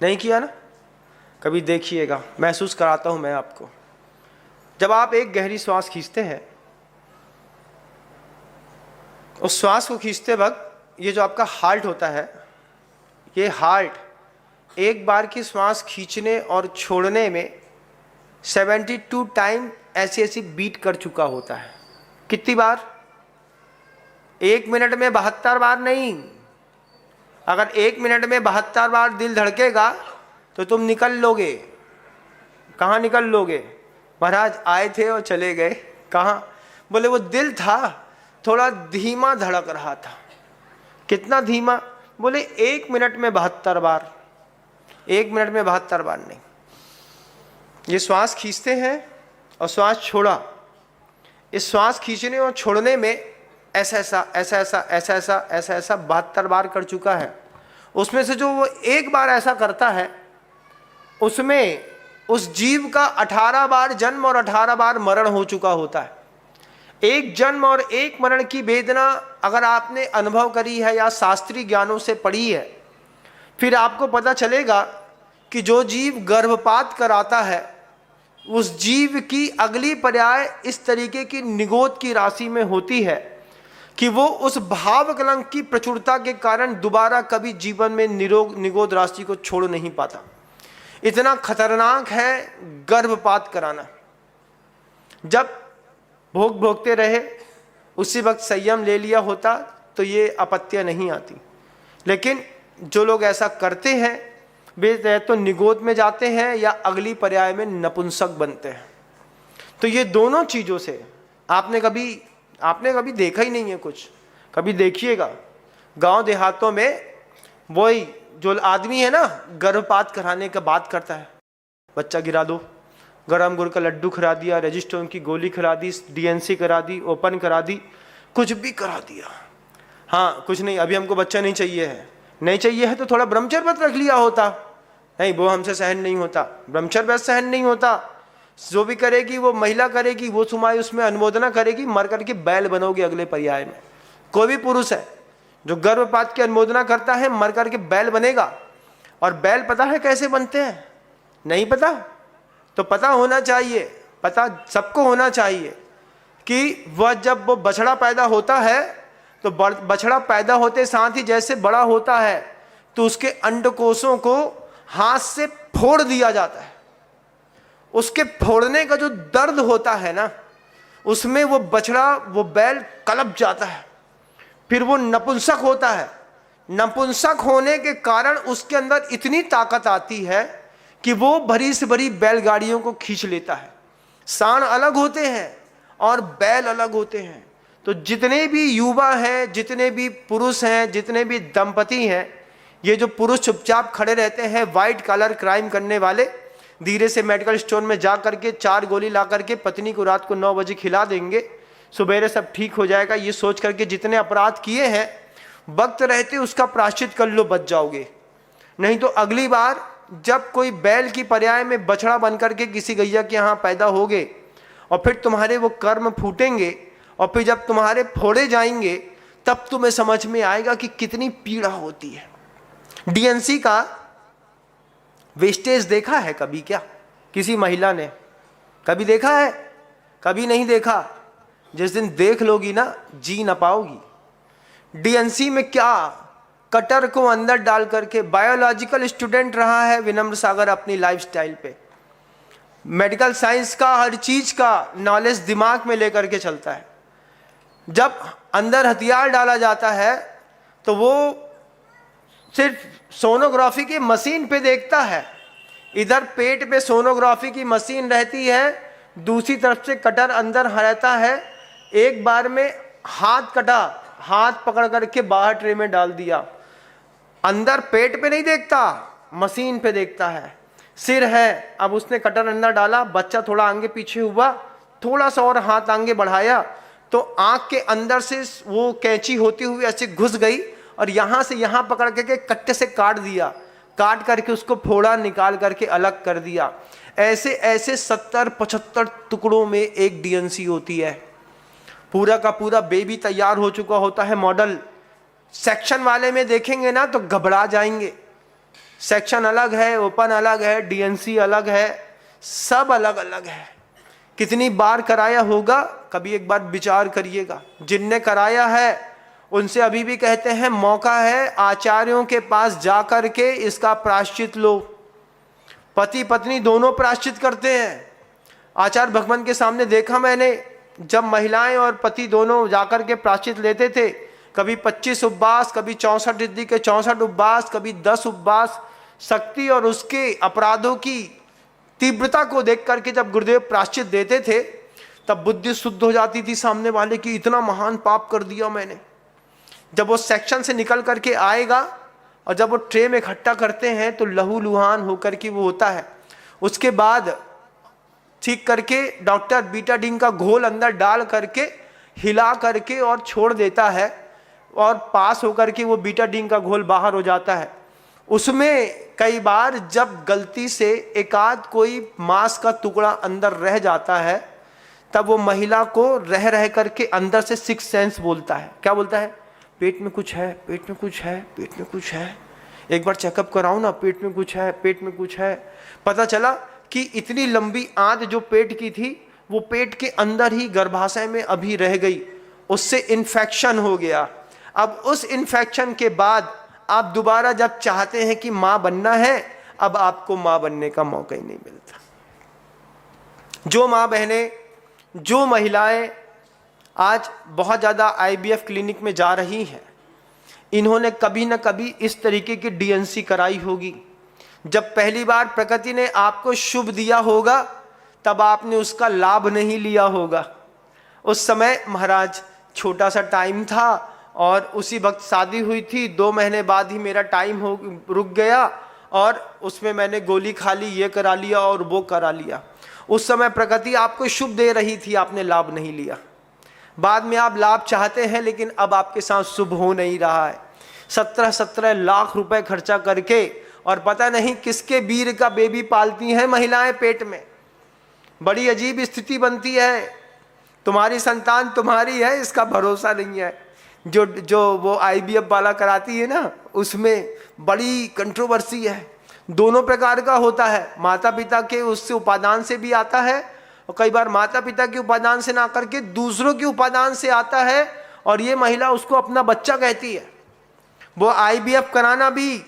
नहीं किया ना? कभी देखिएगा, महसूस कराता हूं मैं आपको। जब आप एक गहरी श्वास खींचते हैं, उस श्वास को खींचते वक्त ये जो आपका हार्ट होता है, ये हार्ट एक बार की श्वास खींचने और छोड़ने में 72 टाइम ऐसी ऐसी बीट कर चुका होता है। कितनी बार? 1 मिनट में 72 बार नहीं। अगर 1 मिनट में 72 बार दिल धड़केगा तो तुम निकल लोगे। कहाँ निकल लोगे? महाराज आए थे और चले गए। कहाँ? बोले वो दिल था थोड़ा धीमा धड़क रहा था। कितना धीमा? बोले 1 मिनट में 72 बार। 1 मिनट में 72 बार नहीं। ये श्वास खींचते हैं और श्वास छोड़ा। इस श्वास खींचने और छोड़ने में ऐसा ऐसा ऐसा ऐसा ऐसा ऐसा ऐसा ऐसा 72 बार कर चुका है। उसमें से जो वो एक बार ऐसा करता है, उसमें उस जीव का 18 बार जन्म और 18 बार मरण हो चुका होता है। एक जन्म और एक मरण की वेदना अगर आपने अनुभव करी है या शास्त्रीय ज्ञानों से पढ़ी है, फिर आपको पता चलेगा कि जो जीव गर्भपात कराता है, उस जीव की अगली पर्याय इस तरीके की निगोद की राशि में होती है कि वो उस भाव कलंक की प्रचुरता के कारण दोबारा कभी जीवन में निगोद राशि को छोड़ नहीं पाता। इतना खतरनाक है गर्भपात कराना। जब भोग भोगते रहे उसी वक्त संयम ले लिया होता तो ये आपत्तियां नहीं आती। लेकिन जो लोग ऐसा करते हैं वे तो निगोद में जाते हैं या अगली पर्याय में नपुंसक बनते हैं। तो ये दोनों चीज़ों से आपने कभी देखा ही नहीं है कुछ। कभी देखिएगा गांव देहातों में वही जो आदमी है ना, गर्भपात कराने का बात करता है, बच्चा गिरा दो, गरम गुड़ का लड्डू खिला दिया, रजिस्ट्रोन की गोली खिला दी, डीएनसी करा दी, ओपन करा दी, कुछ भी करा दिया। हाँ कुछ नहीं, अभी हमको बच्चा नहीं चाहिए है। नहीं चाहिए है तो थोड़ा ब्रह्मचर्य व्रत रख लिया होता। नहीं, वो हमसे सहन नहीं होता, ब्रह्मचर्य व्रत सहन नहीं होता। जो भी करेगी वो महिला करेगी, वो सुमाई उसमें अनुमोदना करेगी, मर करके बैल बनोगे अगले पर्याय में। कोई भी पुरुष है जो गर्भपात की अनुमोदना करता है, मर करके बैल बनेगा। और बैल पता है कैसे बनते हैं? नहीं पता? तो पता होना चाहिए, पता सबको होना चाहिए कि वह जब वो बछड़ा पैदा होता है तो बछड़ा पैदा होते साथ ही जैसे बड़ा होता है तो उसके अंडकोशों को हाथ से फोड़ दिया जाता है। उसके फोड़ने का जो दर्द होता है ना, उसमें वो बछड़ा, वो बैल कलप जाता है। फिर वो नपुंसक होता है। नपुंसक होने के कारण उसके अंदर इतनी ताकत आती है कि वो भरी से भरी बैलगाड़ियों को खींच लेता है। सांड अलग होते हैं और बैल अलग होते हैं। तो जितने भी युवा हैं, जितने भी पुरुष हैं, जितने भी दंपति हैं, ये जो पुरुष चुपचाप खड़े रहते हैं, वाइट कॉलर क्राइम करने वाले, धीरे से मेडिकल स्टोर में जा करके 4 गोली ला करके पत्नी को रात को 9 बजे खिला देंगे, सुबेरे सब ठीक हो जाएगा, ये सोच करके जितने अपराध किए हैं वक्त रहते उसका प्रायश्चित कर लो, बच जाओगे। नहीं तो अगली बार जब कोई बैल की पर्याय में बछड़ा बन करके किसी गैया के यहाँ पैदा होगे और फिर तुम्हारे वो कर्म फूटेंगे और फिर जब तुम्हारे फोड़े जाएंगे तब तुम्हें समझ में आएगा कि कितनी पीड़ा होती है। डीएनसी का वेस्टेज देखा है कभी क्या किसी महिला ने? कभी देखा है? कभी नहीं देखा। जिस दिन देख लोगी ना, जी ना पाओगी। डीएनसी में क्या कटर को अंदर डाल करके, बायोलॉजिकल स्टूडेंट रहा है विनम्र सागर अपनी लाइफस्टाइल पे, मेडिकल साइंस का हर चीज का नॉलेज दिमाग में लेकर के चलता है। जब अंदर हथियार डाला जाता है तो वो सिर्फ सोनोग्राफी की मशीन पे देखता है। इधर पेट पे सोनोग्राफी की मशीन रहती है, दूसरी तरफ से कटर अंदर रहता है। एक बार में हाथ कटा, हाथ पकड़ करके बाहर ट्रे में डाल दिया। अंदर पेट पे नहीं देखता, मशीन पे देखता है। सिर है, अब उसने कटर अंदर डाला, बच्चा थोड़ा आगे पीछे हुआ, थोड़ा सा और हाथ आगे बढ़ाया तो आंख के अंदर से वो कैंची होती हुई ऐसे घुस गई और यहाँ से यहाँ पकड़ के कट्टे से काट दिया, काट करके उसको फोड़ा, निकाल करके अलग कर दिया। ऐसे ऐसे 70-75 टुकड़ों में एक डीएनसी होती है। पूरा का पूरा बेबी तैयार हो चुका होता है। मॉडल सेक्शन वाले में देखेंगे ना तो घबरा जाएंगे। सेक्शन अलग है, ओपन अलग है, डीएनसी अलग है, सब अलग अलग है। कितनी बार कराया होगा, कभी एक बार विचार करिएगा। जिनने कराया है उनसे अभी भी कहते हैं मौका है, आचार्यों के पास जाकर के इसका प्रायश्चित लो। पति पत्नी दोनों प्रायश्चित करते हैं। आचार्य भगवान के सामने देखा मैंने, जब महिलाएं और पति दोनों जाकर के प्रायश्चित लेते थे, कभी 25 उपवास, कभी 64 रिद्धि के 64 उपवास, कभी 10 उपवास। शक्ति और उसके अपराधों की तीव्रता को देख करके जब गुरुदेव प्रायश्चित देते थे, तब बुद्धि शुद्ध हो जाती थी सामने वाले की, इतना महान पाप कर दिया मैंने। जब वो सेक्शन से निकल करके आएगा और जब वो ट्रे में इकट्ठा करते हैं तो लहू लुहान होकर के वो होता है। उसके बाद ठीक करके डॉक्टर बीटाडीन का घोल अंदर डाल करके हिला करके और छोड़ देता है, और पास होकर के वो बीटाडीन का घोल बाहर हो जाता है। उसमें कई बार जब गलती से एकाध कोई मांस का टुकड़ा अंदर रह जाता है, तब वो महिला को रह रह करके अंदर से सिक्स सेंस बोलता है। क्या बोलता है? पेट में कुछ है, पेट में कुछ है, पेट में कुछ है, एक बार चेकअप कराओ ना, पेट में कुछ है, पेट में कुछ है। पता चला कि इतनी लंबी आंत जो पेट की थी, वो पेट के अंदर ही गर्भाशय में अभी रह गई, उससे इन्फेक्शन हो गया। अब उस इन्फेक्शन के बाद आप दोबारा जब चाहते हैं कि माँ बनना है, अब आपको माँ बनने का मौका ही नहीं मिलता। जो माँ बहनें, जो महिलाएं आज बहुत ज़्यादा आईवीएफ क्लिनिक में जा रही हैं, इन्होंने कभी न कभी इस तरीके की डीएनसी कराई होगी। जब पहली बार प्रकृति ने आपको शुभ दिया होगा, तब आपने उसका लाभ नहीं लिया होगा। उस समय महाराज छोटा सा टाइम था और उसी वक्त शादी हुई थी, 2 महीने बाद ही मेरा टाइम रुक गया और उसमें मैंने गोली खा ली, ये करा लिया और वो करा लिया। उस समय प्रकृति आपको शुभ दे रही थी, आपने लाभ नहीं लिया। बाद में आप लाभ चाहते हैं, लेकिन अब आपके साथ शुभ हो नहीं रहा है। 17 लाख रुपए खर्चा करके और पता नहीं किसके वीर का बेबी पालती हैं महिलाएं पेट में। बड़ी अजीब स्थिति बनती है। तुम्हारी संतान तुम्हारी है, इसका भरोसा नहीं है। जो वो आईवीएफ वाला कराती है ना, उसमें बड़ी कंट्रोवर्सी है। दोनों प्रकार का होता है, माता पिता के उससे उपादान से भी आता है, और कई बार माता पिता के उपादान से ना करके दूसरों के उपादान से आता है, और ये महिला उसको अपना बच्चा कहती है। वो आईवीएफ कराना भी,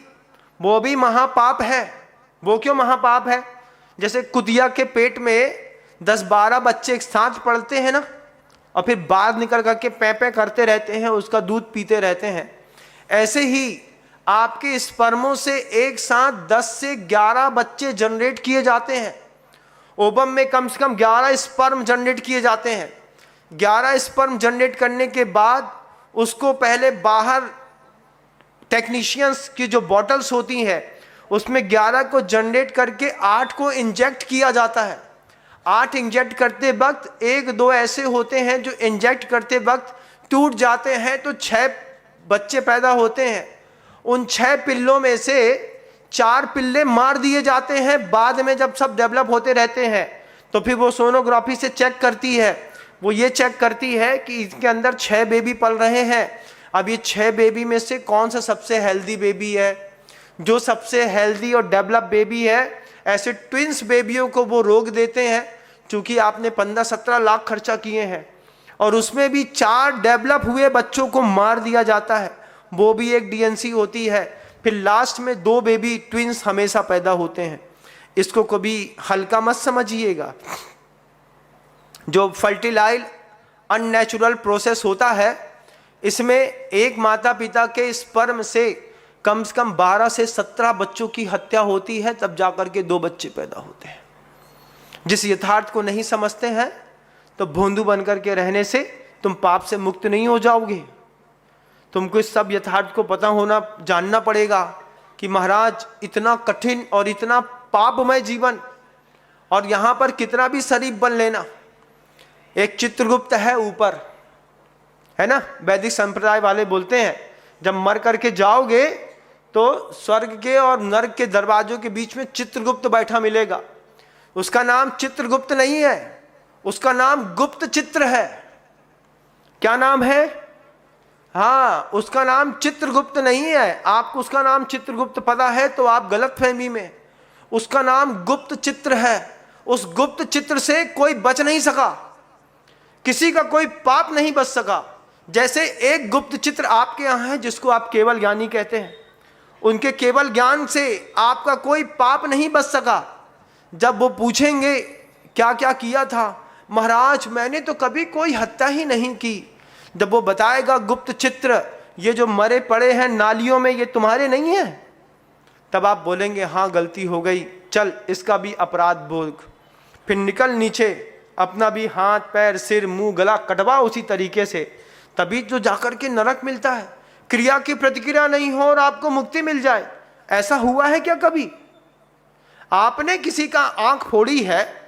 वो भी महापाप है। वो क्यों महापाप है? जैसे कुतिया के पेट में 10-12 बच्चे एक साथ पड़ते हैं ना, और फिर बाहर निकल करके पैं करते रहते हैं, उसका दूध पीते रहते हैं। ऐसे ही आपके स्पर्मों से एक साथ 10 से 11 बच्चे जनरेट किए जाते हैं। ओवम में कम से कम 11 स्पर्म जनरेट किए जाते हैं। 11 स्पर्म जनरेट करने के बाद उसको पहले बाहर टेक्नीशियंस की जो बॉटल्स होती हैं, उसमें 11 को जनरेट करके 8 को इंजेक्ट किया जाता है। 8 इंजेक्ट करते वक्त 1-2 ऐसे होते हैं जो इंजेक्ट करते वक्त टूट जाते हैं, तो 6 बच्चे पैदा होते हैं। उन 6 पिल्लों में से 4 पिल्ले मार दिए जाते हैं। बाद में जब सब डेवलप होते रहते हैं, तो फिर वो सोनोग्राफी से चेक करती है। वो ये चेक करती है कि इसके अंदर 6 बेबी पल रहे हैं। अब ये 6 बेबी में से कौन सा सबसे हेल्दी बेबी है। जो सबसे हेल्दी और डेवलप बेबी है, ऐसे ट्विंस बेबियों को वो रोक देते हैं, क्योंकि आपने 15-17 लाख खर्चा किए हैं, और उसमें भी 4 डेवलप हुए बच्चों को मार दिया जाता है। वो भी एक डीएनसी होती है। फिर लास्ट में 2 बेबी ट्विंस हमेशा पैदा होते हैं। इसको कभी हल्का मत समझिएगा। जो फर्टिलाइज अननेचुरल प्रोसेस होता है, इसमें एक माता पिता के स्पर्म से कम 12 से 17 बच्चों की हत्या होती है, तब जाकर के 2 बच्चे पैदा होते हैं। जिस यथार्थ को नहीं समझते हैं, तो भोंदू बनकर के रहने से तुम पाप से मुक्त नहीं हो जाओगे। तुमको इस सब यथार्थ को पता होना, जानना पड़ेगा कि महाराज इतना कठिन और इतना पापमय जीवन, और यहाँ पर कितना भी शरीफ बन लेना। एक चित्रगुप्त है ऊपर, है ना, वैदिक संप्रदाय वाले बोलते हैं जब मर करके जाओगे तो स्वर्ग के और नरक के दरवाजों के बीच में चित्रगुप्त बैठा मिलेगा। उसका नाम चित्रगुप्त नहीं है, उसका नाम गुप्त चित्र है। क्या नाम है? हाँ, उसका नाम चित्रगुप्त नहीं है। आपको उसका नाम चित्रगुप्त पता है तो आप गलत फहमी में। उसका नाम गुप्त चित्र है। उस गुप्त चित्र से कोई बच नहीं सका, किसी का कोई पाप नहीं बच सका। जैसे एक गुप्त चित्र आपके यहाँ है जिसको आप केवल ज्ञानी कहते हैं, उनके केवल ज्ञान से आपका कोई पाप नहीं बच सका। जब वो पूछेंगे क्या क्या किया था, महाराज मैंने तो कभी कोई हत्या ही नहीं की। जब वो बताएगा गुप्त चित्र, ये जो मरे पड़े हैं नालियों में ये तुम्हारे नहीं है, तब आप बोलेंगे हाँ गलती हो गई, चल इसका भी अपराध भोग। फिर निकल नीचे, अपना भी हाथ पैर सिर मुंह गला कटवा उसी तरीके से, तभी तो जाकर के नरक मिलता है। क्रिया की प्रतिक्रिया नहीं हो और आपको मुक्ति मिल जाए, ऐसा हुआ है क्या कभी? आपने किसी का आंख फोड़ी है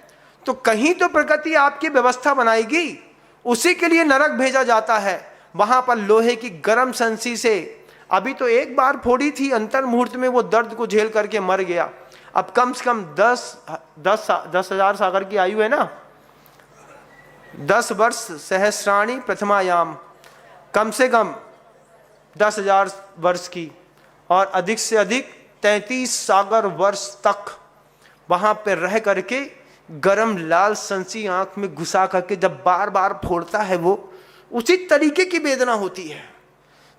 तो कहीं तो प्रकृति आपकी व्यवस्था बनाएगी, उसी के लिए नरक भेजा जाता है। वहां पर लोहे की गर्म संसी से अभी तो एक बार फोड़ी थी, अंतर मुहूर्त में वो दर्द को झेल करके मर गया। अब कम से कम 10,000 सागर की आयु है ना, 10 वर्ष सहस्राणी प्रथमायाम, कम से कम 10,000 वर्ष की, और अधिक से अधिक 33 सागर वर्ष तक वहां पर रह करके गरम लाल संसी आंख में घुसा करके जब बार बार फोड़ता है, वो उसी तरीके की वेदना होती है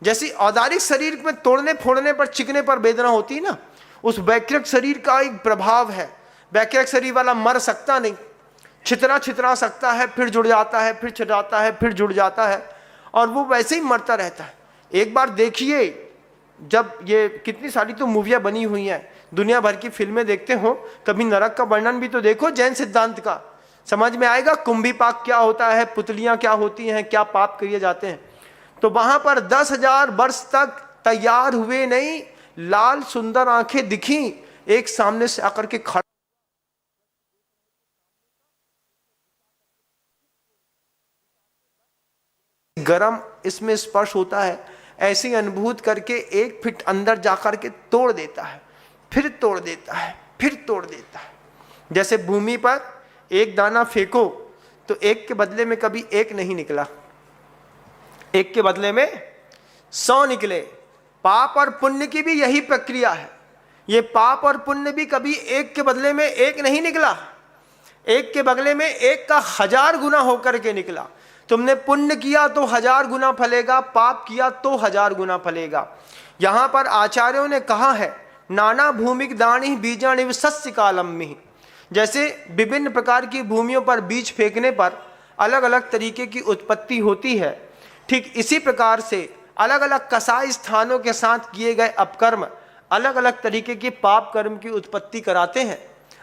जैसी औदारिक शरीर में तोड़ने फोड़ने पर चिकने पर वेदना होती है ना, उस वैकृत शरीर का एक प्रभाव है। वैकृत शरीर वाला मर सकता नहीं, छितरा छितरा सकता है, फिर जुड़ जाता है, फिर छितराता है, फिर जुड़ जाता है, और वो वैसे ही मरता रहता है। एक बार देखिए, जब ये कितनी सारी तो मूवियाँ बनी हुई हैं, दुनिया भर की फिल्में देखते हो, कभी नरक का वर्णन भी तो देखो जैन सिद्धांत का, समझ में आएगा कुंभी पाक क्या होता है, पुतलियाँ क्या होती हैं, क्या पाप किए जाते हैं। तो वहां पर 10,000 वर्ष तक तैयार हुए नहीं, लाल सुंदर आंखें दिखी, एक सामने से आकर के खड़ा, गरम इसमें स्पर्श होता है, ऐसी अनुभूत करके 1 फीट अंदर जाकर के तोड़ देता है, फिर तोड़ देता है, फिर तोड़ देता है। जैसे भूमि पर एक दाना फेंको तो एक के बदले में कभी एक नहीं निकला, एक के बदले में 100 निकले। पाप और पुण्य की भी यही प्रक्रिया है। ये पाप और पुण्य भी कभी एक के बदले में एक नहीं निकला, एक के बदले में एक का 1000 गुना होकर के निकला। तुमने पुण्य किया तो 1000 गुना फलेगा, पाप किया तो 1000 गुना फलेगा। यहां पर आचार्यों ने कहा है नाना भूमिक दानी बीजाणि सस्य कालम में, जैसे विभिन्न प्रकार की भूमियों पर बीज फेंकने पर अलग अलग तरीके की उत्पत्ति होती है, ठीक इसी प्रकार से अलग अलग कसाई स्थानों के साथ किए गए अपकर्म अलग अलग तरीके के पाप कर्म की उत्पत्ति कराते हैं।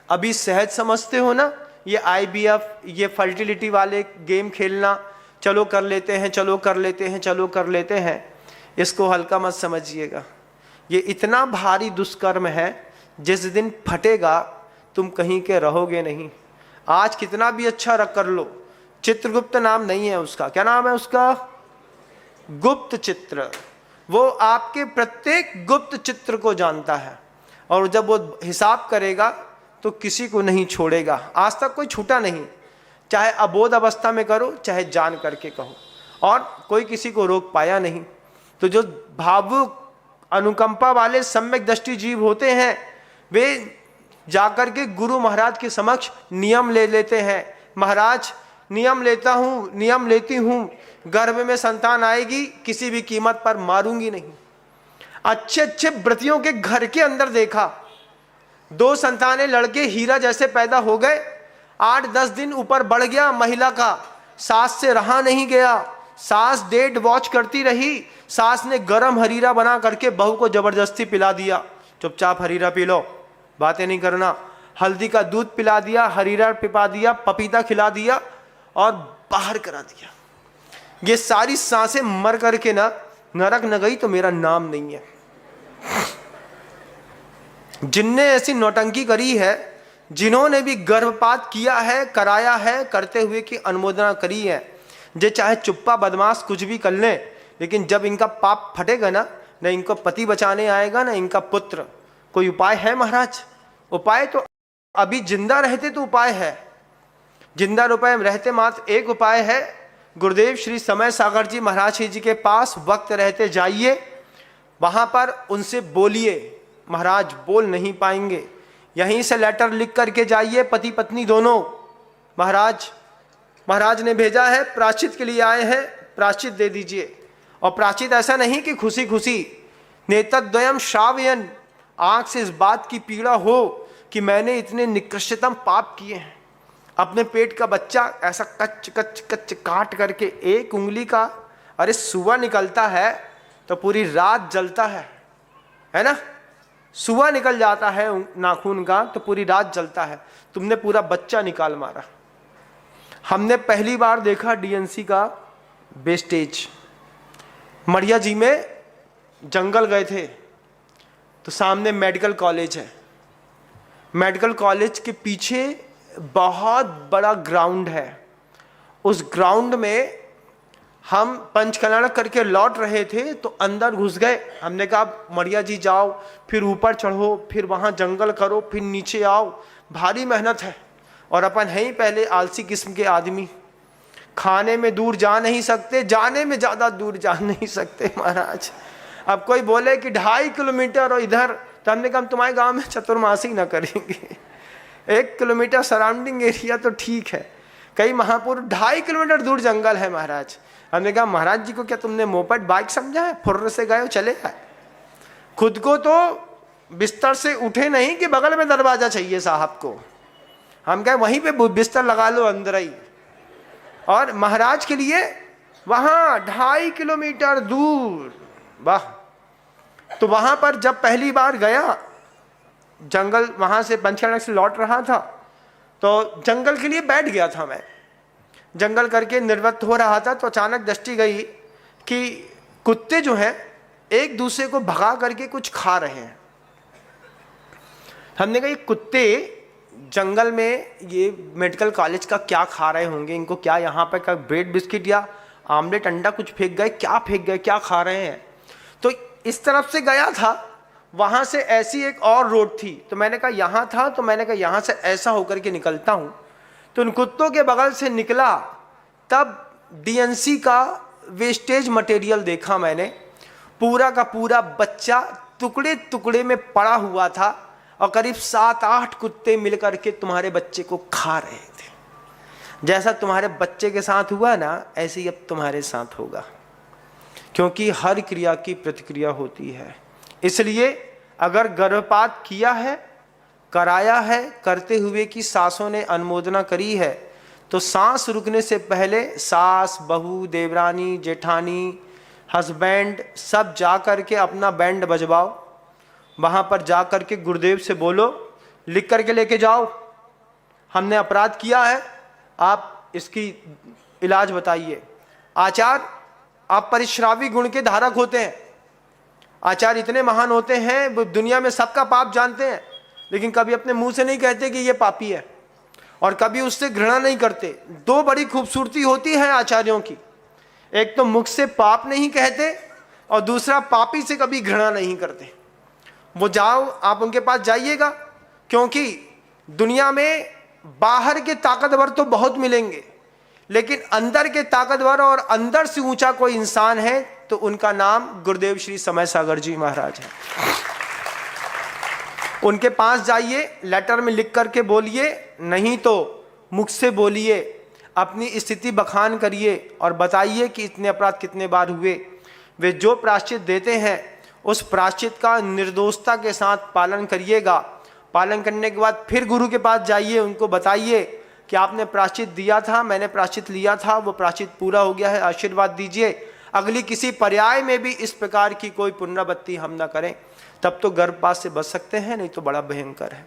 अभी सहज समझते हो ना, ये IVF, ये फर्टिलिटी वाले गेम खेलना, चलो कर लेते हैं, चलो कर लेते हैं, चलो कर लेते हैं, इसको हल्का मत समझिएगा। ये इतना भारी दुष्कर्म है, जिस दिन फटेगा तुम कहीं के रहोगे नहीं। आज कितना भी अच्छा रख कर लो, चित्रगुप्त नाम नहीं है उसका, क्या नाम है उसका? गुप्त चित्र। वो आपके प्रत्येक गुप्त चित्र को जानता है, और जब वो हिसाब करेगा तो किसी को नहीं छोड़ेगा। आज तक कोई छूटा नहीं, चाहे अबोध अवस्था में करो चाहे जान करके कहो, और कोई किसी को रोक पाया नहीं। तो जो भावुक अनुकंपा वाले सम्यक दृष्टि जीव होते हैं, वे जाकर के गुरु महाराज के समक्ष नियम ले लेते हैं। महाराज नियम लेता हूँ, नियम लेती हूँ, गर्भ में संतान आएगी, किसी भी कीमत पर मारूंगी नहीं। अच्छे अच्छे व्रतियों के घर के अंदर देखा, 2 संतानें लड़के हीरा जैसे पैदा हो गए, 8-10 दिन ऊपर बढ़ गया महिला का, सास से रहा नहीं गया, सास डेट वॉच करती रही, सास ने गरम हरीरा बना करके बहू को जबरदस्ती पिला दिया, चुपचाप हरीरा पी लो, बातें नहीं करना। हल्दी का दूध पिला दिया, हरीरा पिपा दिया, पपीता खिला दिया और बाहर करा दिया। ये सारी सांसें मर करके ना नरक न गई तो मेरा नाम नहीं है। जिनने ऐसी नौटंकी करी है, जिन्होंने भी गर्भपात किया है, कराया है, करते हुए की अनुमोदना करी है, जे चाहे चुप्पा बदमाश कुछ भी कर लें, लेकिन जब इनका पाप फटेगा ना, न इनको पति बचाने आएगा ना इनका पुत्र। कोई उपाय है महाराज? उपाय तो अभी जिंदा रहते तो उपाय है, जिंदा रुपए रहते मात्र एक उपाय है, गुरुदेव श्री समय सागर जी महाराज जी के पास वक्त रहते जाइए, वहाँ पर उनसे बोलिए। महाराज बोल नहीं पाएंगे, यहीं से लेटर लिख करके जाइए, पति पत्नी दोनों। महाराज ने भेजा है, प्रायश्चित के लिए आए हैं, प्रायश्चित दे दीजिए। और प्रायश्चित ऐसा नहीं कि खुशी खुशी, नेतद्वयम श्रावयन, आंख से इस बात की पीड़ा हो कि मैंने इतने निकृष्टतम पाप किए हैं। अपने पेट का बच्चा ऐसा कच्च कच्च कच्च काट करके एक उंगली का, अरे सुआ निकलता है तो पूरी रात जलता है ना। सुआ निकल जाता है नाखून का तो पूरी रात जलता है, तुमने पूरा बच्चा निकाल मारा। हमने पहली बार देखा डीएनसी का वेस्टेज। मढ़िया जी में जंगल गए थे तो सामने मेडिकल कॉलेज है, मेडिकल कॉलेज के पीछे बहुत बड़ा ग्राउंड है। उस ग्राउंड में हम पंचकल्याण करके लौट रहे थे तो अंदर घुस गए। हमने कहा मढ़िया जी जाओ, फिर ऊपर चढ़ो, फिर वहाँ जंगल करो, फिर नीचे आओ, भारी मेहनत है। और अपन है ही पहले आलसी किस्म के आदमी, खाने में दूर जा नहीं सकते, जाने में ज़्यादा दूर जा नहीं सकते महाराज। अब कोई बोले कि 2.5 किलोमीटर और इधर, तो हमने कहा हम तुम्हारे गांव में चतुर्मासी न करेंगे। 1 किलोमीटर सराउंडिंग एरिया तो ठीक है, कई महापुर 2.5 किलोमीटर दूर जंगल है महाराज। हमने कहा महाराज जी को क्या तुमने मोपेड बाइक समझा है, फुर्र से गए चले गए। खुद को तो बिस्तर से उठे नहीं कि बगल में दरवाजा चाहिए साहब को, हम कहे वहीं पे बिस्तर लगा लो अंदर ही। और महाराज के लिए वहाँ 2.5 किलोमीटर दूर, वाह। तो वहाँ पर जब पहली बार गया, जंगल, वहाँ से पंचकल्याण से लौट रहा था तो जंगल के लिए बैठ गया था मैं। जंगल करके निर्वृत्त हो रहा था तो अचानक दृष्टि गई कि कुत्ते जो हैं एक दूसरे को भगा करके कुछ खा रहे हैं। हमने कहा ये कुत्ते जंगल में ये मेडिकल कॉलेज का क्या खा रहे होंगे, इनको क्या यहाँ पर क्या ब्रेड बिस्किट या आमलेट अंडा कुछ फेंक गए, क्या फेंक गए, क्या खा रहे हैं। तो इस तरफ से गया था, वहाँ से ऐसी एक और रोड थी, तो मैंने कहा यहाँ था, तो मैंने कहा यहाँ से ऐसा होकर के निकलता हूँ। तो उन कुत्तों के बगल से निकला, तब डीएनसी का वेस्टेज मटेरियल देखा मैंने। पूरा का पूरा बच्चा टुकड़े टुकड़े में पड़ा हुआ था और करीब 7-8 कुत्ते मिलकर के तुम्हारे बच्चे को खा रहे थे। जैसा तुम्हारे बच्चे के साथ हुआ ना, ऐसे ही अब तुम्हारे साथ होगा, क्योंकि हर क्रिया की प्रतिक्रिया होती है। इसलिए अगर गर्भपात किया है, कराया है, करते हुए की सासों ने अनुमोदना करी है, तो सांस रुकने से पहले सास, बहू, देवरानी, जेठानी, हस्बैंड सब जा कर के अपना बैंड बजवाओ। वहाँ पर जा कर के गुरुदेव से बोलो, लिख करके लेके जाओ, हमने अपराध किया है, आप इसकी इलाज बताइए। आचार्य आप परिश्रावी गुण के धारक होते हैं, आचार्य इतने महान होते हैं, वो दुनिया में सबका पाप जानते हैं, लेकिन कभी अपने मुंह से नहीं कहते कि ये पापी है, और कभी उससे घृणा नहीं करते। 2 बड़ी खूबसूरती होती है आचार्यों की, एक तो मुख से पाप नहीं कहते और दूसरा पापी से कभी घृणा नहीं करते। वो जाओ, आप उनके पास जाइएगा, क्योंकि दुनिया में बाहर के ताकतवर तो बहुत मिलेंगे, लेकिन अंदर के ताकतवर और अंदर से ऊंचा कोई इंसान है तो उनका नाम गुरुदेव श्री समय सागर जी महाराज है। उनके पास जाइए, लेटर में लिख करके बोलिए, नहीं तो मुख से बोलिए, अपनी स्थिति बखान करिए और बताइए कि इतने अपराध कितने बार हुए। वे जो प्रायश्चित देते हैं उस प्रायश्चित का निर्दोषता के साथ पालन करिएगा। पालन करने के बाद फिर गुरु के पास जाइए, उनको बताइए कि आपने प्रायश्चित दिया था, मैंने प्रायश्चित लिया था, वो प्रायश्चित पूरा हो गया है, आशीर्वाद दीजिए। अगली किसी पर्याय में भी इस प्रकार की कोई पुनरावृत्ति हम ना करें, तब तो गर्भपात से बच सकते हैं, नहीं तो बड़ा भयंकर है।